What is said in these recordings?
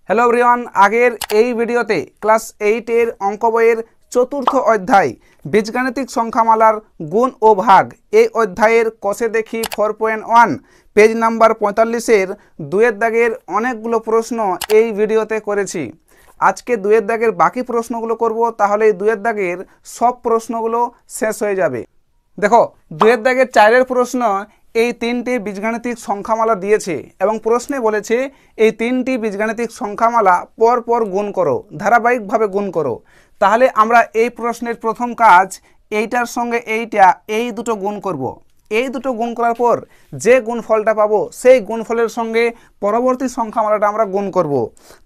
Hello everyone, আগের এই ভিডিওতে ক্লাস 8 এর অঙ্ক বইয়ের চতুর্থ অধ্যায় বীজগাণিতিক সংখ্যামালার গুণ ও ভাগ এই অধ্যায়ের কষে দেখি 4.1 পেজ নাম্বার 45 এর 2 দাগের অনেকগুলো প্রশ্ন এই ভিডিওতে করেছি। আজকে 2 দাগের বাকি প্রশ্নগুলো করব, তাহলে 2 দাগের সব প্রশ্নগুলো শেষ হয়ে যাবে। দেখো 2 দাগের 4 প্রশ্ন এই তিনটি বীজগাণিতিক সংখ্যামালা দিয়েছে এবং প্রশ্নে বলেছে এই তিনটি বীজগাণিতিক সংখ্যামালা পর পর গুণ করো, ধারাবাহিকভাবে গুণ করো। তাহলে আমরা এই প্রশ্নের প্রথম কাজ এইটার সঙ্গে এইটা এই দুটো গুণ করব। এই দুটো গুণ করার পর যে গুণফলটা পাবো সেই গুণফলের সঙ্গে পরবর্তী সংখ্যামালাটা আমরা গুণ করব।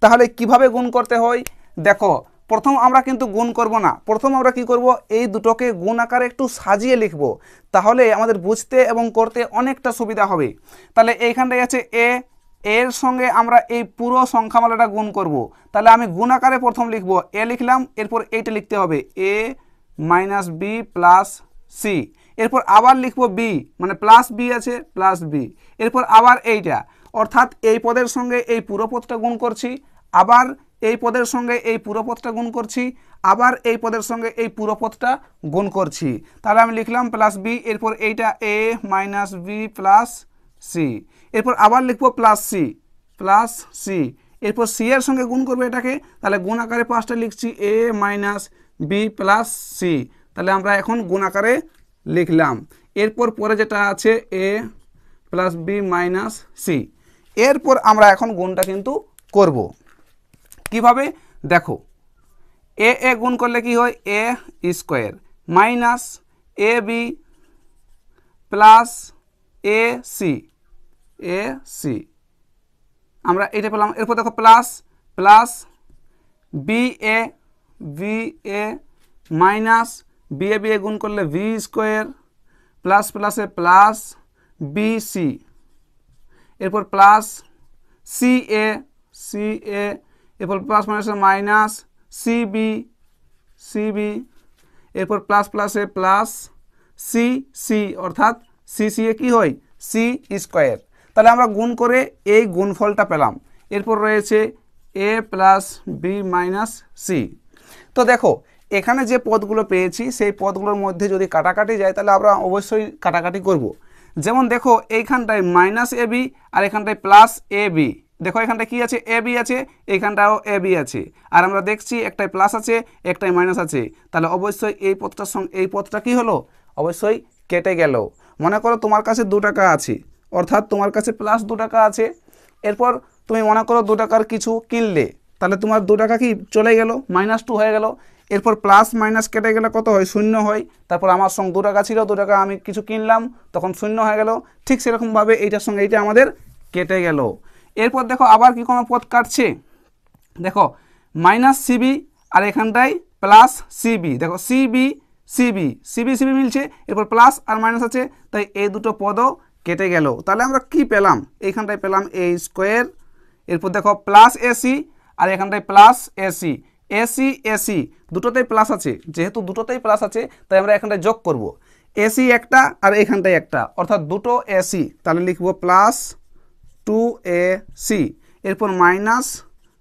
তাহলে কিভাবে গুণ করতে হয় দেখো, প্রথম আমরা কিন্তু গুণ করব না, প্রথম আমরা কি করব, এই দুটোকে গুণ আকারে একটু সাজিয়ে লিখব, তাহলে আমাদের বুঝতে এবং করতে অনেকটা সুবিধা হবে। তাহলে এইখানটায় আছে এ, এর সঙ্গে আমরা এই পুরো সংখ্যামালাটা গুণ করব। তাহলে আমি গুণ আকারে প্রথম লিখব, এ লিখলাম, এরপর এইটা লিখতে হবে এ মাইনাস বি প্লাস সি, এরপর আবার লিখব বি, মানে প্লাস বি আছে প্লাস বি, এরপর আবার এইটা, অর্থাৎ এই পদের সঙ্গে এই পুরো পদটা গুণ করছি, আবার এই পদের সঙ্গে এই পুরো পদটা গুণ করছি, আবার এই পদের সঙ্গে এই পুরো পদটা গুণ করছি। তাহলে আমি লিখলাম প্লাস বি, এরপর এইটা এ মাইনাস বি প্লাস সি, এরপর আবার লিখবো প্লাস সি, এরপর সি এর সঙ্গে গুণ করবো এটাকে, তাহলে গুণ আকারে পাঁচটা লিখছি এ মাইনাস বি প্লাস সি। তাহলে আমরা এখন গুণ আকারে লিখলাম। এরপর পরে যেটা আছে এ প্লাস বি মাইনাস সি। এরপর আমরা এখন গুণটা কিন্তু করব। কিভাবে দেখো, এ গুণ করলে কি হয়, A square minus A B plus A C, আমরা এটা পেলাম। এরপর দেখো plus B A minus B A গুণ করলে ভি স্কোয়ার প্লাস প্লাসে প্লাস বি সি, এরপর প্লাস সি এ এরপর প্লাস মাইনাসে মাইনাস সিবি, এরপর প্লাস প্লাসে প্লাস সি অর্থাৎ সি এ কি হয় সি স্কোয়ার। তাহলে আমরা গুণ করে এই গুণফলটা পেলাম। এরপর রয়েছে এ প্লাস বি মাইনাস সি। তো দেখো এখানে যে পদগুলো পেয়েছি সেই পদগুলোর মধ্যে যদি কাটাকাটি যায় তাহলে আমরা অবশ্যই কাটাকাটি করব। যেমন দেখো এইখানটায় মাইনাস এ বি আর এখানটায় প্লাস এ বি, দেখো এখানটায় কি আছে এ বি আছে, এইখানটাও এ বি আছে, আর আমরা দেখছি একটাই প্লাস আছে একটাই মাইনাস আছে, তাহলে অবশ্যই এই পদটার সঙ্গে এই পদটা কি হলো, অবশ্যই কেটে গেল। মনে করো তোমার কাছে 2 টাকা আছে, অর্থাৎ তোমার কাছে প্লাস 2 টাকা আছে, এরপর তুমি মনে করো 2 টাকার কিছু কিনলে, তাহলে তোমার 2 টাকা কি চলে গেল, -2 হয়ে গেল। এরপর প্লাস মাইনাস কেটে গেলে কত হয়, 0 হয়। তারপর আমার সঙ্গে 2 টাকা ছিল, 2 টাকা আমি কিছু কিনলাম, তখন 0 হয়ে গেল। ঠিক সেরকমভাবে এইটার সঙ্গে এইটা আমাদের কেটে গেল। এরপর দেখো আবার কি কোনো পদ কাটছে, দেখো মাইনাস সিবি আর এখানটায় প্লাস সিবি, দেখো সিবি মিলছে, এরপর প্লাস আর মাইনাস আছে, তাই এই দুটো পদও কেটে গেল। তাহলে আমরা কি পেলাম, এইখানটায় পেলাম এ স্কোয়ার, এরপর দেখো প্লাস এসি আর এখানটায় প্লাস এসি দুটোতেই প্লাস আছে, যেহেতু দুটোতেই প্লাস আছে তাই আমরা এখানটায় যোগ করব, এসি একটা আর এখানটায় একটা, অর্থাৎ দুটো এসি, তাহলে লিখব প্লাস 2ac, এরপর মাইনাস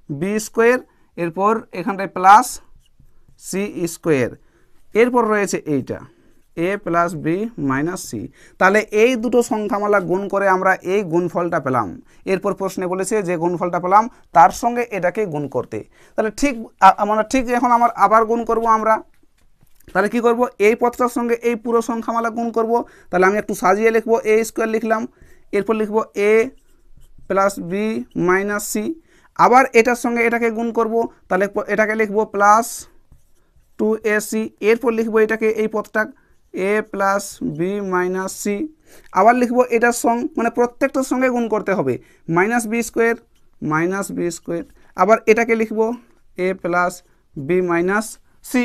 বি স্কোয়ার, এরপর এখানটায় প্লাস সি স্কোয়ার, এরপর রয়েছে এইটা এ প্লাস বি মাইনাস সি। তাহলে এই দুটো সংখ্যামালা গুণ করে আমরা এই গুণফলটা পেলাম। এরপর প্রশ্নে বলেছে যে গুণফলটা পেলাম তার সঙ্গে এটাকে গুণ করতে। তাহলে ঠিক এখন আমার আবার গুণ করব আমরা। তাহলে কি করব, এই পদটার সঙ্গে এই পুরো সংখ্যামালা গুণ করব। তাহলে আমি একটু সাজিয়ে লিখব, এ স্কোয়ার লিখলাম, এরপর লিখব এ প্লাস বি মাইনাস সি, আবার এটার সঙ্গে এটাকে গুণ করব, তাহলে এটাকে লিখব প্লাস 2ac, এরপর লিখব এটাকে এই পদটা এ প্লাস বি মাইনাস সি, আবার লিখব এটার সঙ্গে, মানে প্রত্যেকটার সঙ্গে গুণ করতে হবে, মাইনাস বি স্কোয়ার, আবার এটাকে লিখব এ প্লাস বি মাইনাস সি,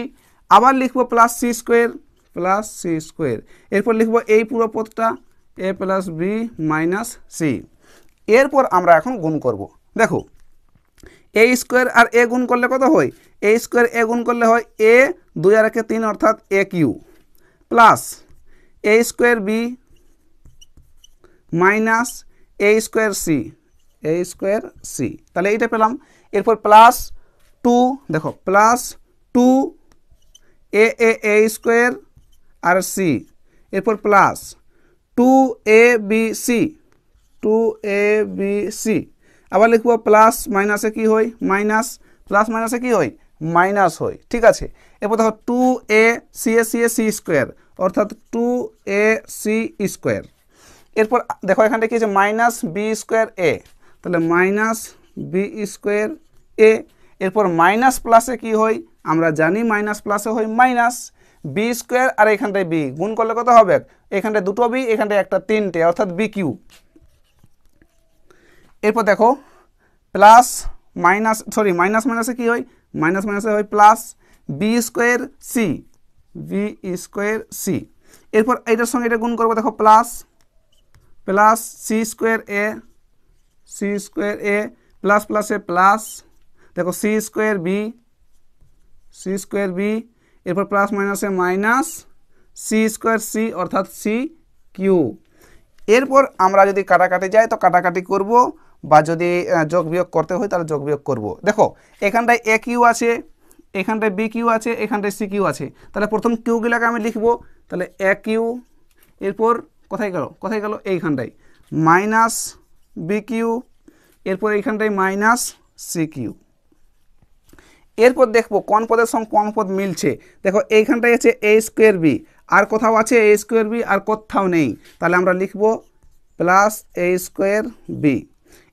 আবার লিখব প্লাস সি স্কোয়ার, এরপর লিখব এই পুরো পদটা এ প্লাস বি মাইনাস সি। এরপর আমরা এখন গুণ করব। দেখো এ স্কোয়ার আর এ গুণ করলে কত হয়, এ স্কোয়ার এ গুণ করলে হয় এ 2 আর 1 3 অর্থাৎ এ কিউ, প্লাস এ স্কোয়ার বি মাইনাস এ স্কোয়ার সি, এ স্কোয়ার সি, তাহলে এইটা পেলাম। এরপর প্লাস টু, দেখো প্লাস টু এ স্কোয়ার আর সি, এরপর plus two A B C, two A B C, আবার লিখবো প্লাস মাইনাসে কি হয় মাইনাস, প্লাস মাইনাসে কি হয় মাইনাস হয়, ঠিক আছে। এরপর দেখো two A C C square অর্থাৎ টু এ সি স্কোয়ার। এরপর দেখো এখানটা কি আছে মাইনাস বি স্কোয়ার এ, তাহলে মাইনাস বি স্কোয়ার এ। এরপর মাইনাস প্লাসে কি হয় আমরা জানি মাইনাস প্লাসে হয় মাইনাস বি স্কোয়ার, আর এখানটায় বি গুণ করলে কত হবে, এখানটায় দুটো বি এখানটায় একটা তিনটে অর্থাৎ বি কিউ। এরপর দেখো প্লাস মাইনাস সরি মাইনাস মাইনাসে কি হয় মাইনাস মাইনাসে হয় plus B square C, B square C. এরপর এইটার সঙ্গে এটা গুণ করবো, দেখো plus plus C square A, C square A plus প্লাসে প্লাস, দেখো C square B, C square B. এরপর প্লাস মাইনাসে মাইনাস সি স্কোয়ার সি অর্থাৎ সি কিউ। এরপর আমরা যদি কাটাকাটি যাই তো কাটাকাটি করব, বা যদি যোগ বিয়োগ করতে হয় তাহলে যোগ বিয়োগ করব। দেখো এখানটায় এ কিউ আছে, এখানটায় বি কিউ আছে, এখানটায় সি কিউ আছে, তাহলে প্রথম কিউগুলোকে আমি লিখবো, তাহলে এ কিউ, এরপর কোথায় গেল এইখানটায় মাইনাস বি কিউ, এরপর এইখানটায় মাইনাস সি কিউ। এরপর দেখবো কোন পদের সঙ্গে কোন পদ মিলছে, দেখো এইখানটায় আছে এ স্কোয়ার বি, আর কোথাও আছে এ স্কোয়ার বি আর কোথাও নেই, তাহলে আমরা লিখবো প্লাস এ স্কোয়ার বি।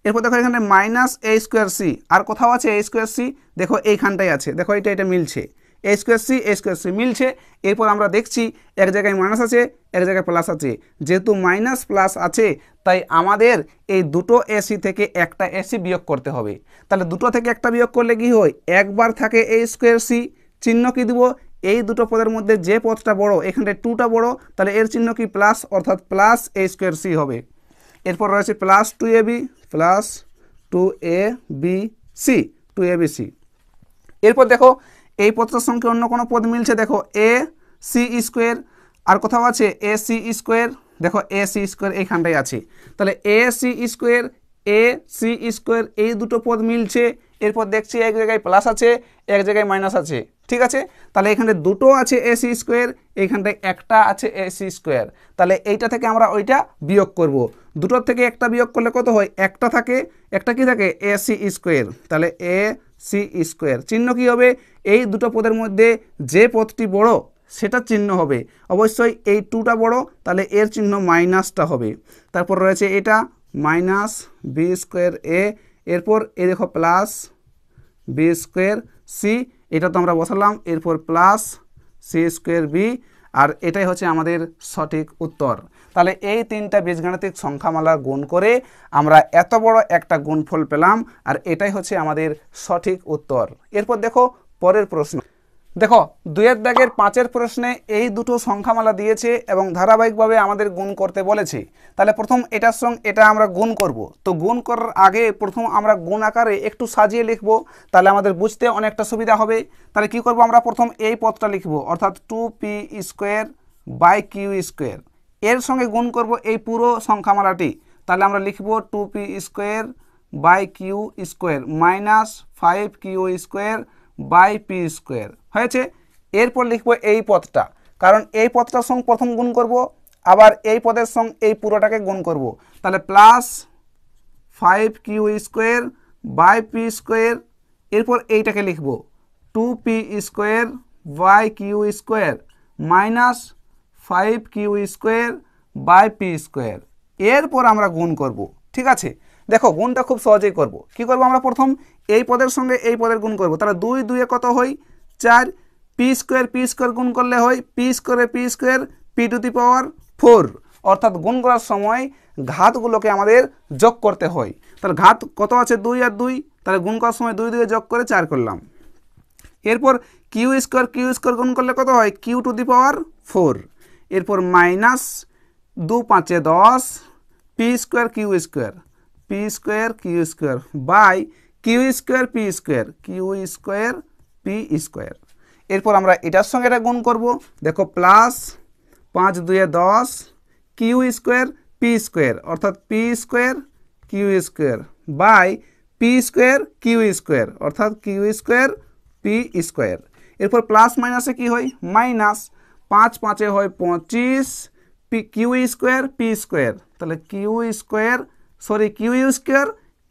এরপর দেখো এখানে মাইনাস এ স্কোয়ার সি, আর কোথাও আছে এ স্কোয়ার সি, দেখো এইখানটায় আছে, দেখো এটা মিলছে এ স্কোয়ার সি মিলছে। এরপর আমরা দেখছি এক জায়গায় মাইনাস আছে এক জায়গায় প্লাস আছে, যেহেতু মাইনাস প্লাস আছে তাই আমাদের এই দুটো এসি থেকে একটা এসি বিয়োগ করতে হবে। তাহলে দুটো থেকে একটা বিয়োগ করলে কি হয়, একবার থাকে এ স্কোয়ার সি, চিহ্ন কি দিব, এই দুটো পদের মধ্যে যে পদটা বড় এখানটায় টুটা বড়, তাহলে এর চিহ্ন কি প্লাস অর্থাৎ প্লাস এ স্কোয়ার সি হবে। এরপর রয়েছে plus two A B, plus two A B C, two A B C. এরপর দেখো এই পদটার সঙ্গে অন্য কোনো পদ মিলছে, দেখো এ সি স্কোয়ার, আর কোথাও আছে এ সি স্কোয়ার, দেখো এ সি স্কোয়ার এইখানটায় আছে, তাহলে A C square A C square এই দুটো পদ মিলছে। এরপর দেখছি এক জায়গায় প্লাস আছে এক জায়গায় মাইনাস আছে, ঠিক আছে, তাহলে এখানে দুটো আছে এ সি স্কোয়ার, এইখানটায় একটা আছে এ সি স্কোয়ার, তাহলে এইটা থেকে আমরা ওইটা বিয়োগ করব। দুটোর থেকে একটা বিয়োগ করলে কত হয়, একটা থাকে, একটা কি থাকে এ সি স্কোয়ার, তাহলে এ সি স্কোয়ার চিহ্ন কি হবে, এই দুটো পদের মধ্যে যে পদটি বড় সেটার চিহ্ন হবে, অবশ্যই এই টুটা বড় তাহলে এর চিহ্ন মাইনাসটা হবে। তারপর রয়েছে এটা মাইনাস বি স্কোয়ার এ, এরপর এ দেখো প্লাস বি স্কোয়ার সি, এটা তো আমরা বসালাম, এরপর প্লাস সি স্কোয়ার বি, আর এটাই হচ্ছে আমাদের সঠিক উত্তর। তাহলে এই তিনটা বীজগাণিতিক সংখ্যামালা গুণ করে আমরা এত বড় একটা গুণফল পেলাম, আর এটাই হচ্ছে আমাদের সঠিক উত্তর। এরপর দেখো পরের প্রশ্ন, দেখো 2 দাগের 5 প্রশ্নে এই দুটো সংখ্যামালা দিয়েছে এবং ধারাবাহিকভাবে আমাদের গুণ করতে বলেছে। তাহলে প্রথম এটার সঙ্গে এটা আমরা গুণ করব, তো গুণ করার আগে প্রথম আমরা গুণ আকারে একটু সাজিয়ে লিখব, তাহলে আমাদের বুঝতে অনেকটা সুবিধা হবে। তাহলে কি করব, আমরা প্রথম এই পদটা লিখব অর্থাৎ 2p square by Q square, এর সঙ্গে গুণ করব এই পুরো সংখ্যামালাটি, তাহলে আমরা লিখব 2p square by Q square minus 5q square by P square হয়েছে। এরপর লিখব এই পদটা, কারণ এই পদটার সঙ্গে প্রথম গুণ করব, আবার এই পদের সঙ্গে এই পুরোটাকে গুণ করব, তাহলে plus 5q square by P square. এরপর এইটাকে লিখব 2p square by Q square minus 5q square by P square. এরপর আমরা গুণ করব, ঠিক আছে। দেখো গুণটা খুব সহজেই করব, কি করব, আমরা প্রথম এই পদের সঙ্গে এই পদের গুণ করব, তাহলে 2 2 কত হয় 4, পি স্কোয়ার গুণ করলে হয় P square P to the power 4, অর্থাৎ গুণ করার সময় ঘাতগুলোকে আমাদের যোগ করতে হয়। তাহলে ঘাত কত আছে 2 আর 2, তাহলে গুণ করার সময় 2 2 যোগ করে 4 করলাম। এরপর কিউ স্কোয়ার গুণ করলে কত হয় কিউ টু দি পাওয়ার 4, এরপর minus 2 5 10 P square Q square by Q square P square. এরপর আমরা এটার সঙ্গে এটা গুণ করব, দেখো plus 5 2 10 Q square P square অর্থাৎ P square Q square by P square Q square, অর্থাৎ কিউ স্কোয়ার পি স্কোয়ার। এরপর প্লাস মাইনাসে কি হয় মাইনাস, 5 5 হয় 25 P Q square P square, তাহলে কিউ স্কোয়ার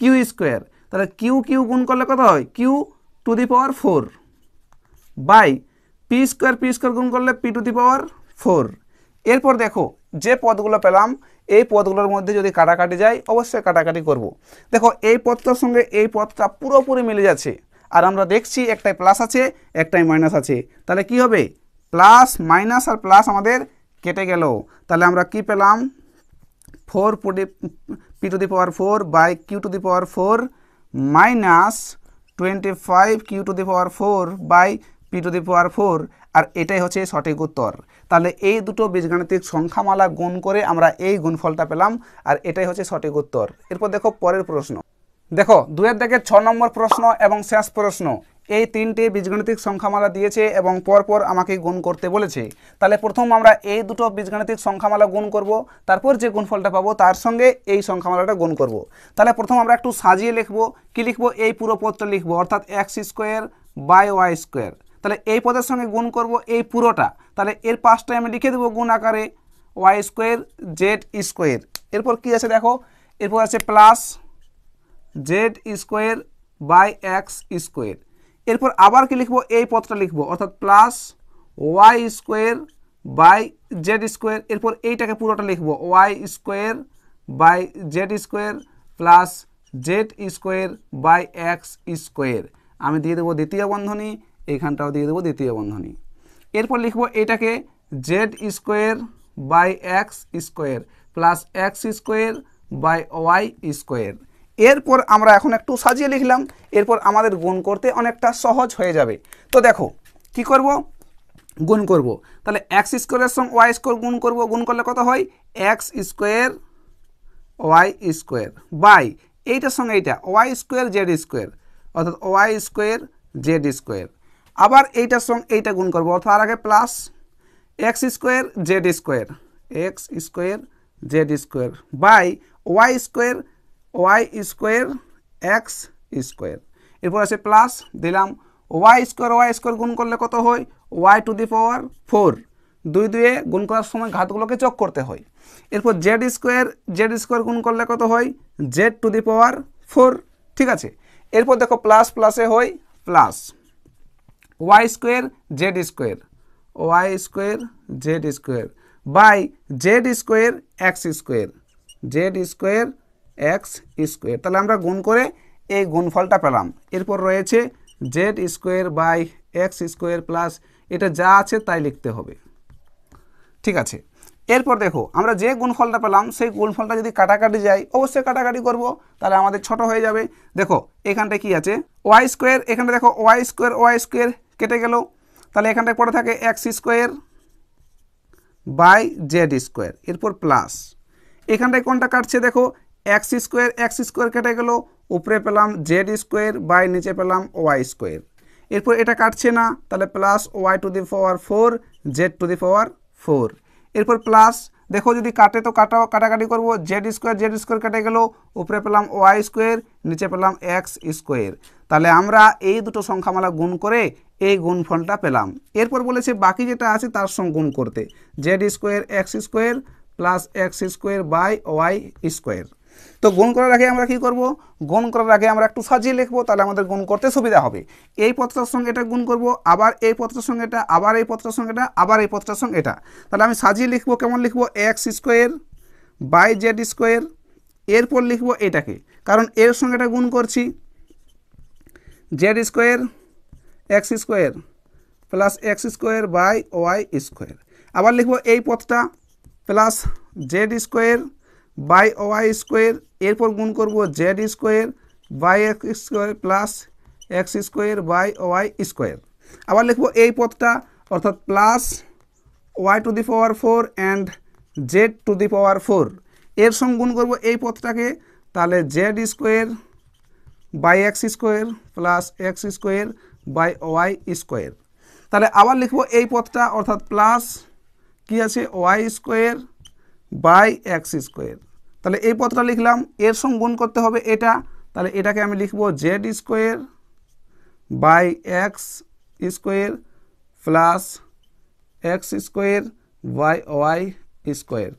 কিউ স্কোয়ার, তাহলে কিউ কিউ গুণ করলে কত হয় Q to the power 4 by P square গুণ করলে পি টু দি পাওয়ার 4। এরপর দেখো যে পদগুলো পেলাম এই পদগুলোর মধ্যে যদি কাটাকাটি যায় অবশ্যই কাটাকাটি করব। দেখো এই পদটার সঙ্গে এই পদটা পুরোপুরি মিলে যাচ্ছে, আর আমরা দেখছি একটাই প্লাস আছে একটাই মাইনাস আছে, তাহলে কি হবে প্লাস মাইনাস আর প্লাস আমাদের কেটে গেল। তাহলে আমরা কি পেলাম 4 P to the power 4 by Q to the power 4 minus 25 Q to the power 4 by P to the power 4, আর এটাই হচ্ছে সঠিক উত্তর। তাহলে এই দুটো বীজগাণিতিক সংখ্যামালা গুণ করে আমরা এই গুণফলটা পেলাম, আর এটাই হচ্ছে সঠিক উত্তর। এরপর দেখো পরের প্রশ্ন, দেখো 2-এর দাগের 6 নম্বর প্রশ্ন এবং শেষ প্রশ্ন, এই তিনটে বীজগাণিতিক সংখ্যামালা দিয়েছে এবং পরপর আমাকে গুণ করতে বলেছে। তাহলে প্রথম আমরা এই দুটো বীজগাণিতিক সংখ্যামালা গুণ করব, তারপর যে গুণফলটা পাবো তার সঙ্গে এই সংখ্যামালাটা গুণ করব। তাহলে প্রথম আমরা একটু সাজিয়ে লিখবো, কি লিখবো এই পুরো পদটা লিখবো, অর্থাৎ X square by Y square. তাহলে এই পদের সঙ্গে গুণ করব এই পুরোটা, তাহলে এর পাশটায় আমি লিখে দেবো গুণ আকারে ওয়াই স্কোয়ার জেড স্কোয়ার। এরপর কি আছে দেখো, এরপর আছে plus Z square by X square. এরপর আবার কি লিখবো এই পদটা লিখবো, অর্থাৎ plus Y square by Z square. এরপর এইটাকে পুরোটা লিখবো Y square by Z square plus Z square by X square. আমি দিয়ে দেবো দ্বিতীয় বন্ধনী, এইখানটাও দিয়ে দেবো দ্বিতীয় বন্ধনী। এরপর লিখবো এটাকে Z square by X square plus X square by Y square. এরপর আমরা এখন একটু সাজিয়ে লিখলাম, এরপর আমাদের গুণ করতে অনেকটা সহজ হয়ে যাবে। তো দেখো কি করব, গুণ করব, তাহলে এক্স স্কোয়ারের সঙ্গে ওয়াই স্কোয়ার গুণ করব, গুণ করলে কত হয় X square Y square by এইটার সঙ্গে এইটা ওয়াই স্কোয়ার জেড স্কোয়ার, অর্থাৎ ওয়াই স্কোয়ার জেড স্কোয়ার। আবার এইটার সঙ্গে এইটা গুণ করবো, অর্থাৎ আর আগে plus X square Z square Z square by Y square X square. এরপর আছে প্লাস দিলাম ওয়াই স্কোয়ার গুণ করলে কত হয় ওয়াই টু দি পাওয়ার 4, 2 2 গুণ করার সময় ঘাতগুলোকে যোগ করতে হয়। এরপর জেড স্কোয়ার গুণ করলে কত হয় জেড টু দি পাওয়ার 4, ঠিক আছে। এরপর দেখো প্লাস প্লাসে হয় plus Y square Z square by Z square X square. তাহলে আমরা গুণ করে এই গুণফলটা পেলাম। এরপর রয়েছে Z square by X square plus এটা যা আছে তাই লিখতে হবে, ঠিক আছে। এরপর দেখো আমরা যে গুণফলটা পেলাম সেই গুণফলটা যদি কাটাকাটি যায় অবশ্যই কাটাকাটি করব, তাহলে আমাদের ছোট হয়ে যাবে। দেখো এখানটায় কি আছে ওয়াই স্কোয়ার, এখানটা দেখো ওয়াই স্কোয়ার কেটে গেল, তাহলে এখানটায় পড়ে থাকে X square by Z square. এরপর প্লাস এখানটায় কোনটা কাটছে দেখো এক্স স্কোয়ার কেটে গেল, উপরে পেলাম জেড স্কোয়ার বাই নিচে পেলাম ওয়াই স্কোয়ার। এরপর এটা কাটছে না, তাহলে plus Y to the power 4 Z to the power 4। এরপর প্লাস দেখো যদি কাটে তো কাটাকাটি করব, জেড স্কোয়ার কেটে গেল, উপরে পেলাম ওয়াই স্কোয়ার নিচে পেলাম এক্স স্কোয়ার। তাহলে আমরা এই দুটো সংখ্যামালা গুণ করে এই গুণফলটা পেলাম। এরপর বলেছে বাকি যেটা আছে তার সঙ্গে গুণ করতে, Z square X square plus X square by Y square. তো গুণ করার আগে আমরা কি করব, গুণ করার আগে আমরা একটু সাজিয়ে লিখবো, তাহলে আমাদের গুণ করতে সুবিধা হবে। এই পদটার সঙ্গে এটা গুণ করব, আবার এই পদটার সঙ্গে এটা, আবার এই পদটার সঙ্গে এটা, আবার এই পদটার সঙ্গে এটা। তাহলে আমি সাজিয়ে লিখবো, কেমন লিখবো X square by Z square. এরপর লিখবো এটাকে, কারণ এর সঙ্গে এটা গুণ করছি, Z square X square plus X square by Y square. আবার লিখবো এই পদটা plus Z square by Y square. এরপর গুণ করব Z square by X square plus X square by Y square. আবার লিখবো এই পদটা, অর্থাৎ plus Y to the power 4 and Z to the power 4। এর সঙ্গে গুণ করব এই পদটাকে, তাহলে Z square by X square plus X square by Y square. তাহলে আবার লিখবো এই পদটা, অর্থাৎ প্লাস কি আছে Y square by X square. তাহলে এই পদটা লিখলাম, এর সঙ্গে গুণ করতে হবে এটা, তাহলে এটাকে আমি লিখব Z square by X square plus X square by Y square.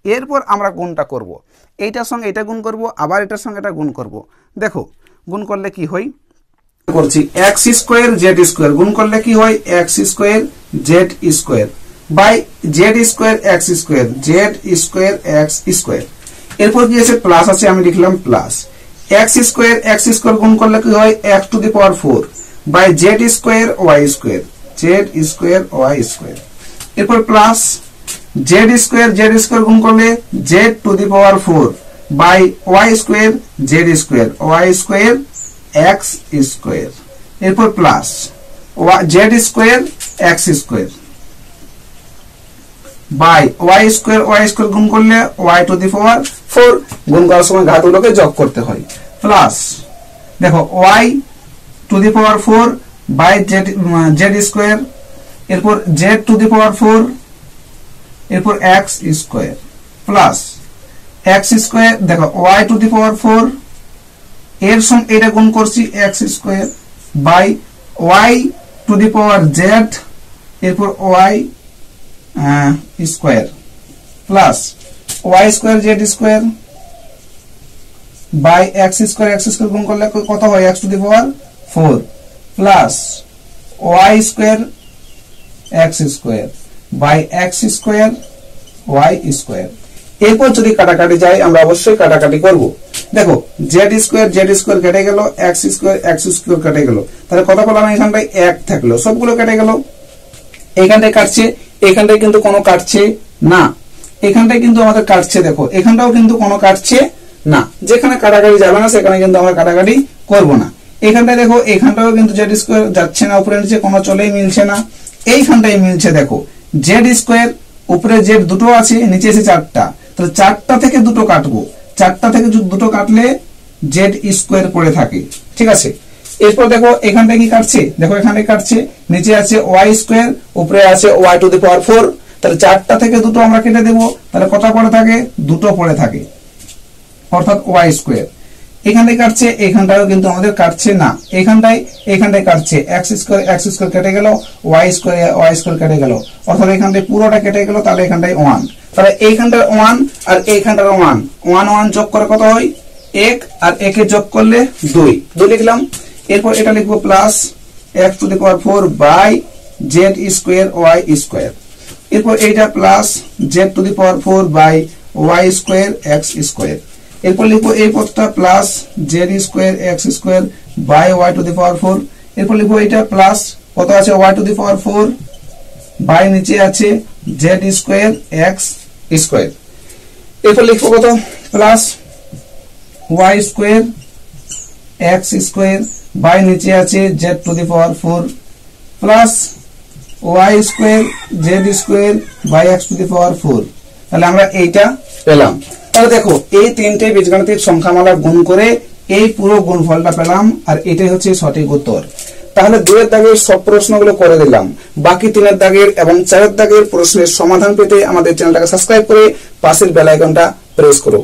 এরপর আমরা গুণটা করব, এইটার সঙ্গে এটা গুণ করব, আবার এটার সঙ্গে এটা গুণ করব। দেখো গুণ করলে কি হয়, করছি এক্স স্কোয়ার জেড স্কোয়ার, গুণ করলে কি হয় X square Z square by Z square X square, Z square X square. এরপর কি আছে প্লাস আছে, আমি লিখলাম প্লাস এক্স স্কোয়ার গুণ করলে কি হয় X to the power 4 by Z square Y square, Z square Y square. এরপর প্লাস জেড স্কোয়ার গুণ করলে Z to the power 4 by Y square, Z square Y square X square. এরপর plus Z square X square by Y square গুণ করলে Y to the power 4, গুণ করার সময় ঘাতগুলোকে যোগ করতে হয়। প্লাস দেখো Y to the power 4 by Z square, এরপর জেড টু দি পাওয়ার 4, এরপর X square plus X square, দেখো ওয়াই টু দি পাওয়ার 4 এর সঙ্গে এটা গুণ করছি X square by Y to the power Z, এরপর Y square plus Y square Z square by X square গুণ করলে কত হয় X to the power 4 plus Y square X square by X square Y square. এরপর যদি কাটাকাটি যায় আমরা অবশ্যই কাটাকাটি করব। দেখো জেড স্কোয়ার কেটে গেল, এক্স স্কোয়ার কেটে গেল, তাহলে কত পেলাম এখানটায় 1 থাকলো, সবগুলো কেটে গেল। এইখানটায় কাটছে, এখানটায় কিন্তু কোনো কাটছে না, এখানটায় কিন্তু আমাদের কাটছে, দেখো এখানটাও কিন্তু কোনো কাটছে না। যেখানে কাটাকাটি যাবে না সেখানে কিন্তু আমরা কাটাকাটি করব না। এখানটায় দেখো এখানটাও কিন্তু জেড স্কোয়ার যাচ্ছে না, উপরে নিচে কোনো চলেই মিলছে না, এইখানটায় মিলছে। দেখো জেড স্কোয়ার উপরে জেড দুটো আছে, নিচে এসে 4টা, তাহলে 4টা থেকে দুটো কাটবো, 4টা থেকে দুটো কাটলে জেড স্কোয়ার পড়ে থাকে, ঠিক আছে। এরপর দেখো এখানটা কি কাটছে, দেখো এখানে কাটছে, নিচে আছে ওয়াই স্কোয়ার, উপরে আছে ওয়াই টু দি পাওয়ার 4, তাহলে 4টা থেকে দুটো আমরা কেটে দেবো, তাহলে কত পড়ে থাকে দুটো পড়ে থাকে, অর্থাৎ ওয়াই স্কোয়ার। এখানটায় কাটছে, এখানটাও কিন্তু আমাদের কাটছে না, এখানটায় কাটছে, এক্স স্কোয়ার কেটে গেল, ওয়াই স্কোয়ার কেটে গেল, অর্থাৎ এখানটায় পুরোটা কেটে গেল, তাহলে এখানটায় 1, তাহলে এইখানটার 1 আর এইখানটার 1 যোগ করে কত হয় 1, আর 1 যোগ করলে 2 লিখলাম। এরপর এটা লিখবো plus X to the power 4 by Z square Y square, এরপর এইটা plus Z to the power 4 by Y square X square, এরপর লিখবো এই পদটা plus Z square X square by Y to the power 4, এরপর লিখবো এটা প্লাস কত আছে Y to the power 4 by নিচে আছে জেড স্কোয়ার এক্স স্কোয়ার, এরপর লিখবো কত plus Y square X square by নিচে আছে Z to the power 4 plus Y square Z square by X to the power 4। তাহলে আমরা এইটা পেলাম। তাহলে দেখো এই তিনটে বীজগাণিতিক সংখ্যামালা গুণ করে এই পুরো গুণফলটা পেলাম, আর এটাই হচ্ছে সঠিক উত্তর। তাহলে 2 এর দাগের সব প্রশ্নগুলো করে দিলাম, বাকি 3 এর দাগের এবং 4 এর দাগের প্রশ্নের সমাধান পেতে আমাদের চ্যানেলটাকে সাবস্ক্রাইব করে পাশের বেল আইকনটা প্রেস করো।